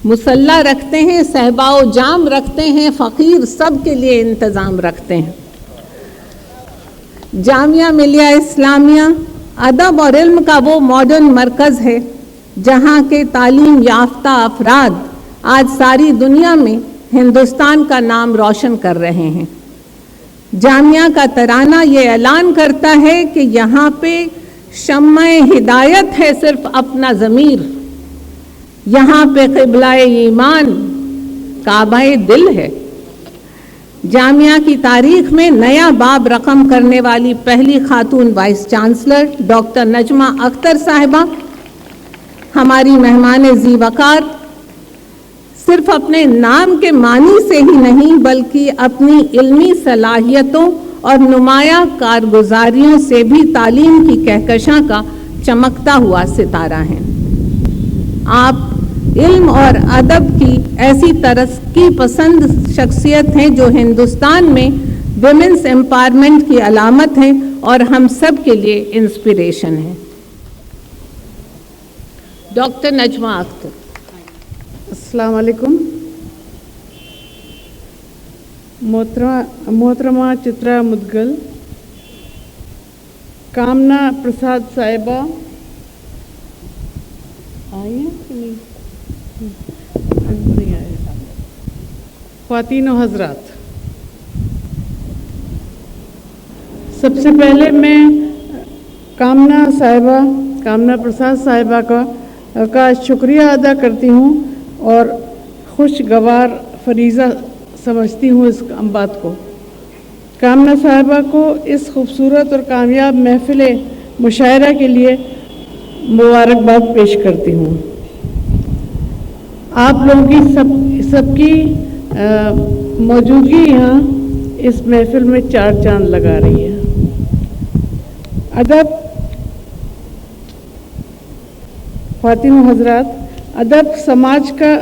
مسلح رکھتے ہیں، صحبا و جام رکھتے ہیں، فقیر سب کے لیے انتظام رکھتے ہیں۔ جامعہ ملیہ اسلامیہ ادب اور علم کا وہ ماڈرن مرکز ہے جہاں کے تعلیم یافتہ افراد آج ساری دنیا میں ہندوستان کا نام روشن کر رہے ہیں۔ جامعہ کا ترانہ یہ اعلان کرتا ہے کہ یہاں پہ شمع ہدایت ہے صرف اپنا ضمیر، یہاں پہ قبلہ ایمان کعبہ دل ہے۔ جامعہ کی تاریخ میں نیا باب رقم کرنے والی پہلی خاتون vice chancellor doctor Najma Akhtar صاحبہ ہماری مہمان ذی وقار صرف اپنے نام کے معنی سے ہی نہیں بلکہ اپنی علمی صلاحیتوں اور نمایاں کارگزاریوں سے بھی تعلیم کی کہکشاں کا چمکتا ہوا ستارہ ہیں۔ آپ علم اور ادب کی ایسی ترقی پسند شخصیت ہیں جو ہندوستان میں ویمنس امپاورمنٹ کی علامت ہیں اور ہم سب کے لیے انسپریشن ہیں۔ ڈاکٹر نجمہ اختر۔ السلام علیکم۔ محترمہ چترا مدگل، کامنا پرساد صاحبہ آئی ہیں کہ نہیں؟ خواتین و حضرات، سب سے پہلے میں کامنا پرساد صاحبہ کا شکریہ ادا کرتی ہوں اور خوشگوار فریضہ سمجھتی ہوں اس بات کو۔ کامنا صاحبہ کو اس خوبصورت اور کامیاب محفل مشاعرہ کے لیے مبارکباد پیش کرتی ہوں۔ آپ لوگوں کی سب کی موجودگی یہاں اس محفل میں چار چاند لگا رہی ہے۔ ادب، خواتین و حضرات، ادب سماج کا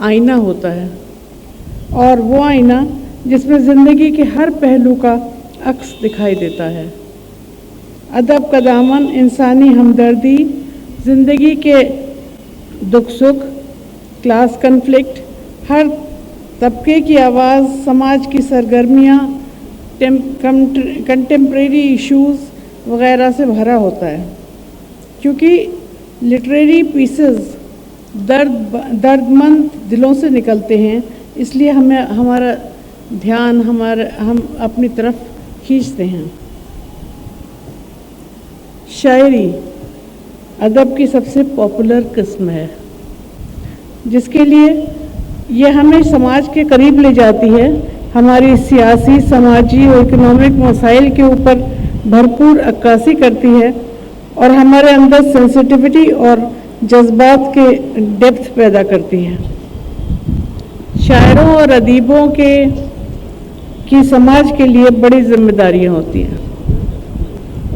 آئینہ ہوتا ہے، اور وہ آئینہ جس میں زندگی کے ہر پہلو کا عکس دکھائی دیتا ہے۔ ادب کا دامن انسانی ہمدردی، زندگی کے دکھ سکھ، کلاس کنفلکٹ، ہر طبقے کی آواز، سماج کی سرگرمیاں، کنٹمپریری ایشوز وغیرہ سے بھرا ہوتا ہے۔ کیونکہ لٹریری پیسز درد مند دلوں سے نکلتے ہیں، اس لیے ہمارا دھیان ہم اپنی طرف کھینچتے ہیں۔ شاعری ادب کی سب سے پاپولر قسم ہے، جس کے لیے یہ ہمیں سماج کے قریب لے جاتی ہے، ہماری سیاسی، سماجی اور اکنامک مسائل کے اوپر بھرپور عکاسی کرتی ہے اور ہمارے اندر سینسٹیوٹی اور جذبات کے ڈیپتھ پیدا کرتی ہے۔ شاعروں اور ادیبوں کی سماج کے لیے بڑی ذمہ داریاں ہوتی ہیں۔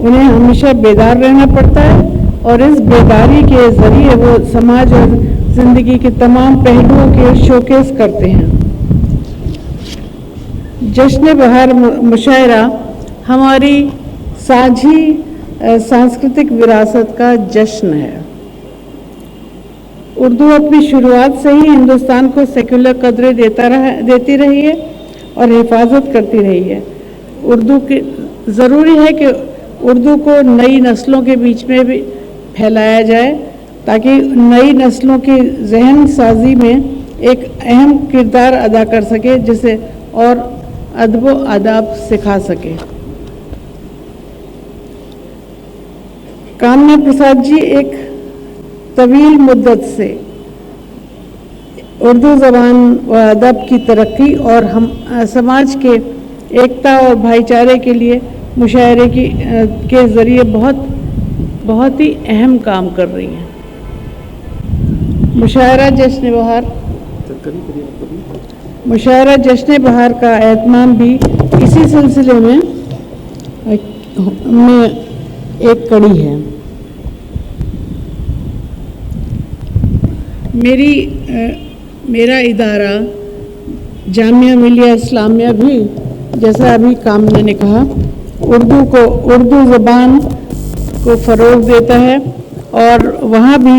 انہیں ہمیشہ بیدار رہنا پڑتا ہے اور اس بیداری کے ذریعے وہ سماج اور زندگی کے تمام پہلوؤں کے شوکیس کرتے ہیں۔ جشن بہار مشاعرہ ہماری سانجھی سانسکرتک وراثت کا جشن ہے۔ اردو اپنی شروعات سے ہی ہندوستان کو سیکولر قدریں دیتی رہی ہے اور حفاظت کرتی رہی ہے۔ ضروری ہے کہ اردو کو نئی نسلوں کے بیچ میں بھی پھیلایا جائے تاکہ نئی نسلوں کی ذہن سازی میں ایک اہم کردار ادا کر سکے، جسے اور ادب و آداب سکھا سکے۔ کامنا پرساد جی ایک طویل مدت سے اردو زبان و ادب کی ترقی اور ہم سماج کے ایکتا اور بھائی چارے کے لیے مشاعرے کے ذریعے بہت ہی اہم کام کر رہی ہیں۔ مشاعرہ جشن بہار کا اہتمام بھی اسی سلسلے میں ایک کڑی ہے۔ میرا ادارہ جامعہ ملیہ اسلامیہ بھی، جیسا ابھی کامنا نے کہا، اردو زبان کو فروغ دیتا ہے، اور وہاں بھی